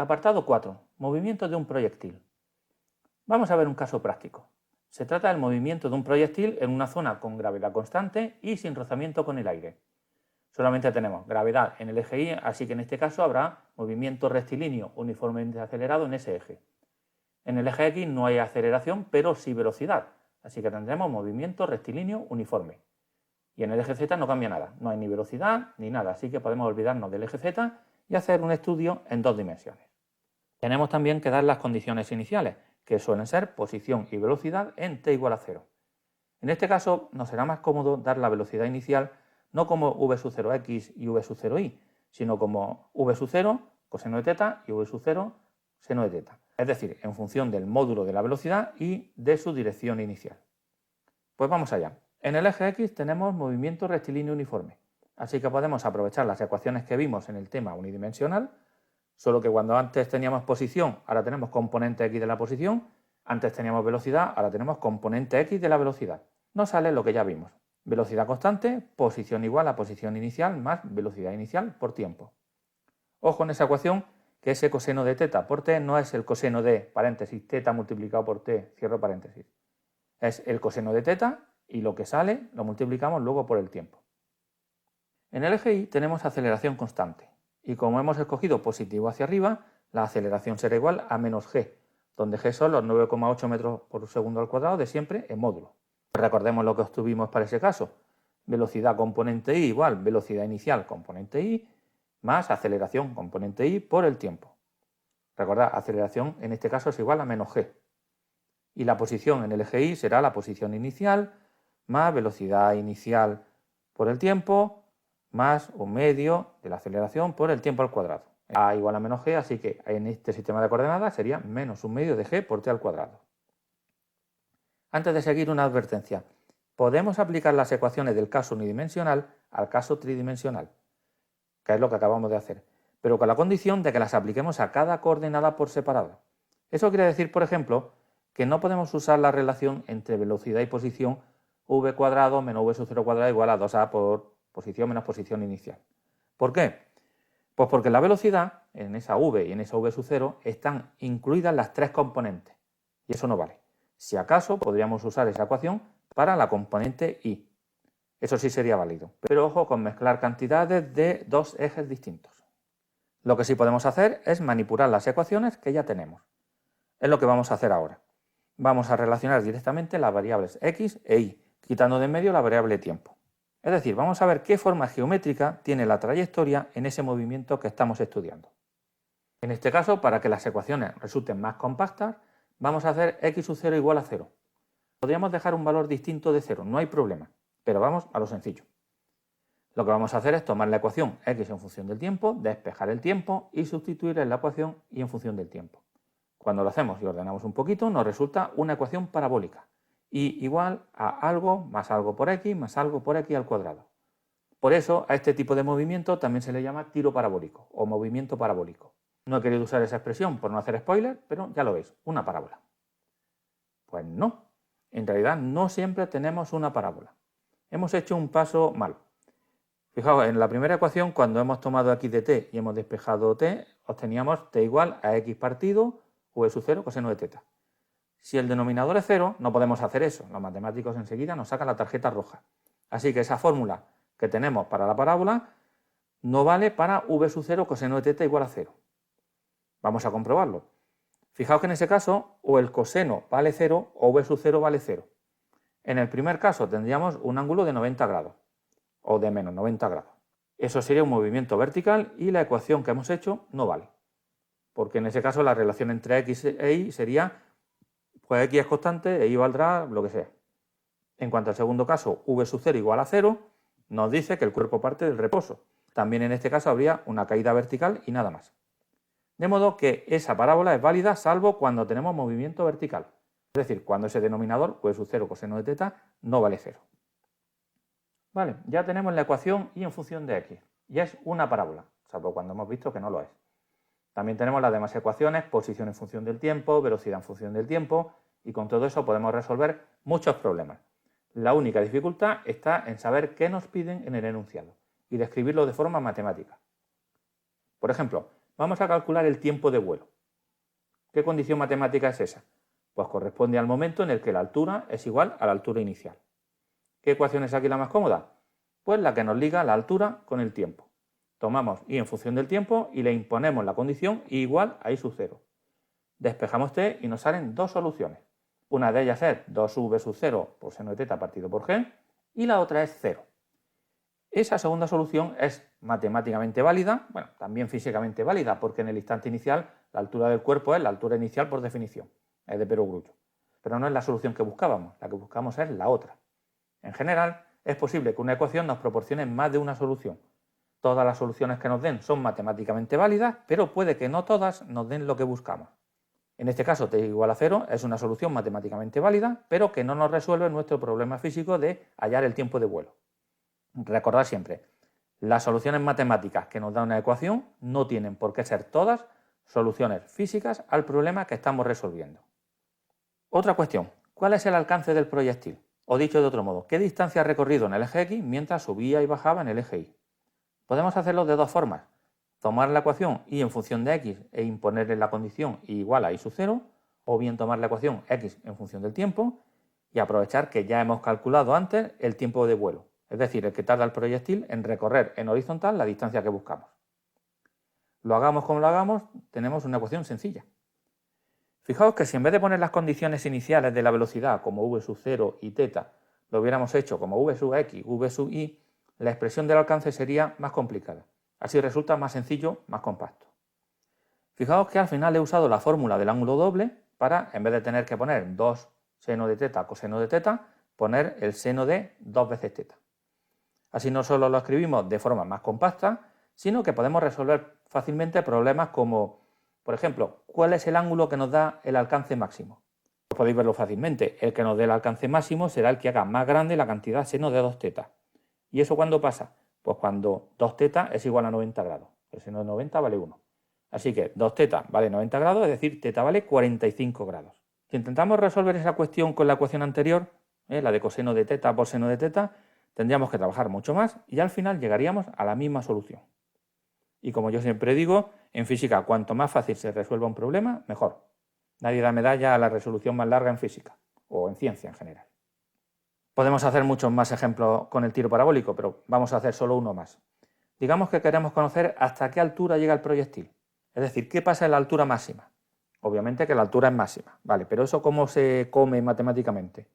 Apartado 4. Movimiento de un proyectil. Vamos a ver un caso práctico. Se trata del movimiento de un proyectil en una zona con gravedad constante y sin rozamiento con el aire. Solamente tenemos gravedad en el eje Y, así que en este caso habrá movimiento rectilíneo uniformemente acelerado en ese eje. En el eje X no hay aceleración, pero sí velocidad, así que tendremos movimiento rectilíneo uniforme. Y en el eje Z no cambia nada, no hay ni velocidad ni nada, así que podemos olvidarnos del eje Z y hacer un estudio en 2 dimensiones. Tenemos también que dar las condiciones iniciales, que suelen ser posición y velocidad en t igual a 0. En este caso nos será más cómodo dar la velocidad inicial no como v sub 0x y v sub 0y, sino como v sub 0 coseno de teta y v sub 0 seno de teta, es decir, en función del módulo de la velocidad y de su dirección inicial. Pues vamos allá. En el eje X tenemos movimiento rectilíneo uniforme, así que podemos aprovechar las ecuaciones que vimos en el tema unidimensional, solo que cuando antes teníamos posición, ahora tenemos componente X de la posición, antes teníamos velocidad, ahora tenemos componente X de la velocidad. Nos sale lo que ya vimos. Velocidad constante, posición igual a posición inicial más velocidad inicial por tiempo. Ojo en esa ecuación que ese coseno de teta por t no es el coseno de, paréntesis, teta multiplicado por t, cierro paréntesis. Es el coseno de teta y lo que sale lo multiplicamos luego por el tiempo. En el eje Y tenemos aceleración constante y como hemos escogido positivo hacia arriba, la aceleración será igual a menos g, donde g son los 9,8 metros por segundo al cuadrado de siempre en módulo. Recordemos lo que obtuvimos para ese caso. Velocidad componente I igual velocidad inicial componente I más aceleración componente I por el tiempo. Recordad, aceleración en este caso es igual a menos g. Y la posición en el eje Y será la posición inicial más velocidad inicial por el tiempo más un medio de la aceleración por el tiempo al cuadrado. A igual a menos g, así que en este sistema de coordenadas sería menos un medio de g por t al cuadrado. Antes de seguir, una advertencia. Podemos aplicar las ecuaciones del caso unidimensional al caso tridimensional, que es lo que acabamos de hacer, pero con la condición de que las apliquemos a cada coordenada por separado. Eso quiere decir, por ejemplo, que no podemos usar la relación entre velocidad y posición v cuadrado menos v sub 0 cuadrado igual a 2a por posición menos posición inicial. ¿Por qué? Pues porque la velocidad, en esa v y en esa v sub 0, están incluidas las tres componentes, y eso no vale. Si acaso, podríamos usar esa ecuación para la componente y. Eso sí sería válido, pero ojo con mezclar cantidades de dos ejes distintos. Lo que sí podemos hacer es manipular las ecuaciones que ya tenemos. Es lo que vamos a hacer ahora. Vamos a relacionar directamente las variables x e y, quitando de en medio la variable tiempo. Es decir, vamos a ver qué forma geométrica tiene la trayectoria en ese movimiento que estamos estudiando. En este caso, para que las ecuaciones resulten más compactas, vamos a hacer x sub 0 igual a 0. Podríamos dejar un valor distinto de 0, no hay problema, pero vamos a lo sencillo. Lo que vamos a hacer es tomar la ecuación x en función del tiempo, despejar el tiempo y sustituir en la ecuación y en función del tiempo. Cuando lo hacemos y ordenamos un poquito, nos resulta una ecuación parabólica, y igual a algo más algo por x más algo por x al cuadrado. Por eso a este tipo de movimiento también se le llama tiro parabólico o movimiento parabólico. No he querido usar esa expresión por no hacer spoiler, pero ya lo veis, una parábola. Pues no, en realidad no siempre tenemos una parábola. Hemos hecho un paso mal. Fijaos, en la primera ecuación, cuando hemos tomado x de t y hemos despejado t, obteníamos t igual a x partido v sub 0 coseno de teta. Si el denominador es 0, no podemos hacer eso. Los matemáticos enseguida nos sacan la tarjeta roja. Así que esa fórmula que tenemos para la parábola no vale para v sub 0 coseno de teta igual a 0. Vamos a comprobarlo. Fijaos que en ese caso o el coseno vale 0 o v sub 0 vale 0. En el primer caso tendríamos un ángulo de 90 grados o de menos 90 grados. Eso sería un movimiento vertical y la ecuación que hemos hecho no vale. Porque en ese caso la relación entre x e y sería, pues x es constante e y valdrá lo que sea. En cuanto al segundo caso, v sub 0 igual a 0, nos dice que el cuerpo parte del reposo. También en este caso habría una caída vertical y nada más. De modo que esa parábola es válida salvo cuando tenemos movimiento vertical. Es decir, cuando ese denominador, v sub 0 coseno de teta, no vale 0. Vale, ya tenemos la ecuación y en función de x. Y es una parábola, salvo cuando hemos visto que no lo es. También tenemos las demás ecuaciones, posición en función del tiempo, velocidad en función del tiempo, y con todo eso podemos resolver muchos problemas. La única dificultad está en saber qué nos piden en el enunciado y describirlo de forma matemática. Por ejemplo, Vamos a calcular el tiempo de vuelo. ¿Qué condición matemática es esa? Pues corresponde al momento en el que la altura es igual a la altura inicial. ¿Qué ecuación es aquí la más cómoda? Pues la que nos liga la altura con el tiempo. Tomamos y en función del tiempo y le imponemos la condición y igual a i sub 0. Despejamos t y nos salen dos soluciones. Una de ellas es 2v sub 0 por seno de teta partido por g y la otra es 0. Esa segunda solución es matemáticamente válida, bueno, también físicamente válida, porque en el instante inicial la altura del cuerpo es la altura inicial por definición, es de perogrullo. Pero no es la solución que buscábamos, la que buscamos es la otra. En general, es posible que una ecuación nos proporcione más de una solución. Todas las soluciones que nos den son matemáticamente válidas, pero puede que no todas nos den lo que buscamos. En este caso, t igual a 0 es una solución matemáticamente válida, pero que no nos resuelve nuestro problema físico de hallar el tiempo de vuelo. Recordad siempre, las soluciones matemáticas que nos da una ecuación no tienen por qué ser todas soluciones físicas al problema que estamos resolviendo. Otra cuestión, ¿cuál es el alcance del proyectil? O dicho de otro modo, ¿qué distancia ha recorrido en el eje X mientras subía y bajaba en el eje Y? Podemos hacerlo de dos formas. Tomar la ecuación y en función de X e imponerle la condición y igual a i sub 0, o bien tomar la ecuación X en función del tiempo y aprovechar que ya hemos calculado antes el tiempo de vuelo, es decir, el que tarda el proyectil en recorrer en horizontal la distancia que buscamos. Lo hagamos como lo hagamos, tenemos una ecuación sencilla. Fijaos que si en vez de poner las condiciones iniciales de la velocidad como v sub 0 y θ, lo hubiéramos hecho como v sub x, v sub y, la expresión del alcance sería más complicada. Así resulta más sencillo, más compacto. Fijaos que al final he usado la fórmula del ángulo doble para, en vez de tener que poner 2 seno de θ coseno de θ, poner el seno de 2 veces θ. Así no solo lo escribimos de forma más compacta, sino que podemos resolver fácilmente problemas como, por ejemplo, ¿cuál es el ángulo que nos da el alcance máximo? Pues podéis verlo fácilmente. El que nos dé el alcance máximo será el que haga más grande la cantidad seno de 2θ. ¿Y eso cuándo pasa? Pues cuando 2θ es igual a 90 grados. El seno de 90 vale 1. Así que 2θ vale 90 grados, es decir, θ vale 45 grados. Si intentamos resolver esa cuestión con la ecuación anterior, la de coseno de θ por seno de θ, tendríamos que trabajar mucho más y al final llegaríamos a la misma solución. Y como yo siempre digo, en física cuanto más fácil se resuelva un problema, mejor. Nadie da medalla a la resolución más larga en física, o en ciencia en general. Podemos hacer muchos más ejemplos con el tiro parabólico, pero vamos a hacer solo uno más. Digamos que queremos conocer hasta qué altura llega el proyectil. Es decir, ¿qué pasa en la altura máxima? Obviamente que la altura es máxima, ¿vale? Pero ¿eso cómo se come matemáticamente?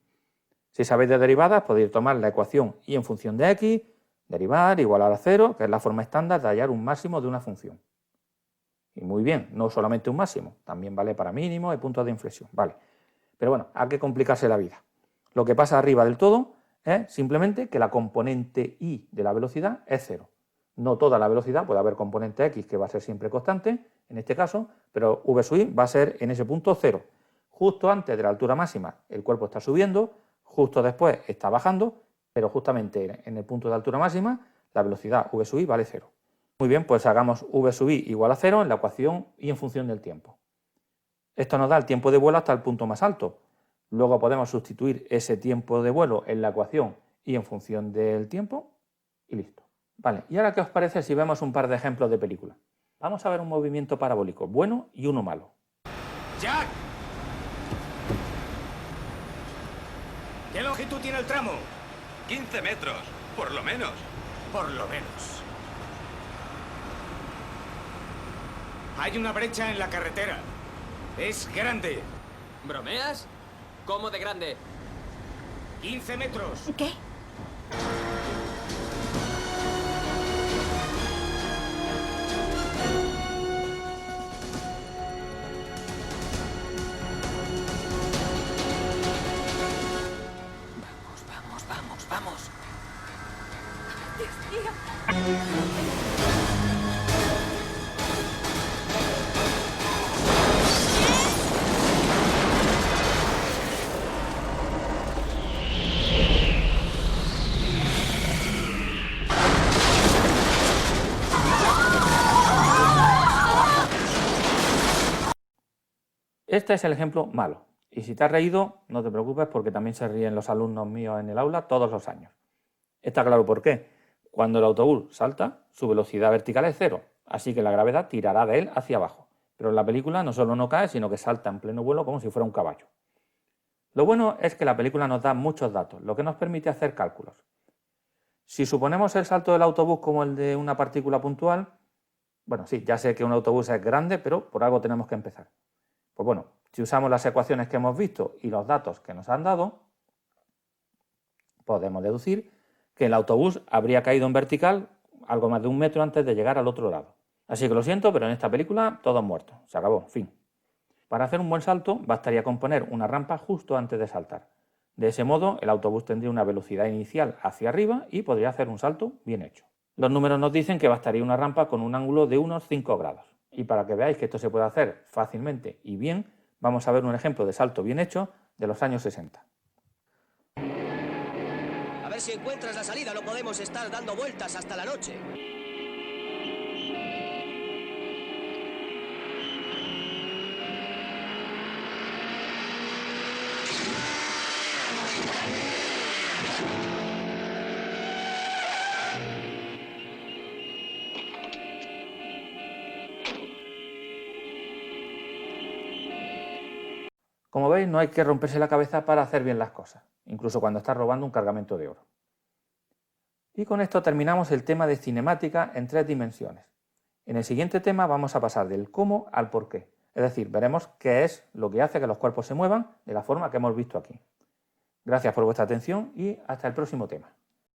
Si sabéis de derivadas, podéis tomar la ecuación y en función de x, derivar igual a 0, que es la forma estándar de hallar un máximo de una función. Y muy bien, no solamente un máximo, también vale para mínimo y puntos de inflexión, ¿vale? Pero bueno, hay que complicarse la vida. Lo que pasa arriba del todo es simplemente que la componente y de la velocidad es 0. No toda la velocidad, puede haber componente x que va a ser siempre constante, en este caso, pero v sub i va a ser en ese punto 0. Justo antes de la altura máxima el cuerpo está subiendo, justo después está bajando, pero justamente en el punto de altura máxima la velocidad v sub i vale 0. Muy bien, pues hagamos v sub i igual a 0 en la ecuación y en función del tiempo. Esto nos da el tiempo de vuelo hasta el punto más alto. Luego podemos sustituir ese tiempo de vuelo en la ecuación y en función del tiempo y listo. Vale, ¿y ahora qué os parece si vemos un par de ejemplos de película? Vamos a ver un movimiento parabólico bueno y uno malo. ¡Jack! ¿Qué longitud tiene el tramo? 15 metros, por lo menos. Por lo menos. Hay una brecha en la carretera. Es grande. ¿Bromeas? ¿Cómo de grande? 15 metros. ¿Qué? ¡Vamos! Dios mío. Este es el ejemplo malo. Y si te has reído, no te preocupes porque también se ríen los alumnos míos en el aula todos los años. Está claro por qué. Cuando el autobús salta, su velocidad vertical es 0. así que la gravedad tirará de él hacia abajo. Pero en la película no solo no cae, sino que salta en pleno vuelo como si fuera un caballo. Lo bueno es que la película nos da muchos datos, lo que nos permite hacer cálculos. Si suponemos el salto del autobús como el de una partícula puntual, bueno, sí, ya sé que un autobús es grande, pero por algo tenemos que empezar. Pues bueno, si usamos las ecuaciones que hemos visto y los datos que nos han dado, podemos deducir que el autobús habría caído en vertical algo más de 1 metro antes de llegar al otro lado. Así que lo siento, pero en esta película todos muertos. Se acabó, fin. Para hacer un buen salto bastaría con poner una rampa justo antes de saltar. De ese modo, el autobús tendría una velocidad inicial hacia arriba y podría hacer un salto bien hecho. Los números nos dicen que bastaría una rampa con un ángulo de unos 5 grados. Y para que veáis que esto se puede hacer fácilmente y bien, vamos a ver un ejemplo de salto bien hecho de los años 60. A ver si encuentras la salida, no podemos estar dando vueltas hasta la noche. Como veis, no hay que romperse la cabeza para hacer bien las cosas, incluso cuando estás robando un cargamento de oro. Y con esto terminamos el tema de cinemática en 3 dimensiones. En el siguiente tema vamos a pasar del cómo al por qué. Es decir, veremos qué es lo que hace que los cuerpos se muevan de la forma que hemos visto aquí. Gracias por vuestra atención y hasta el próximo tema.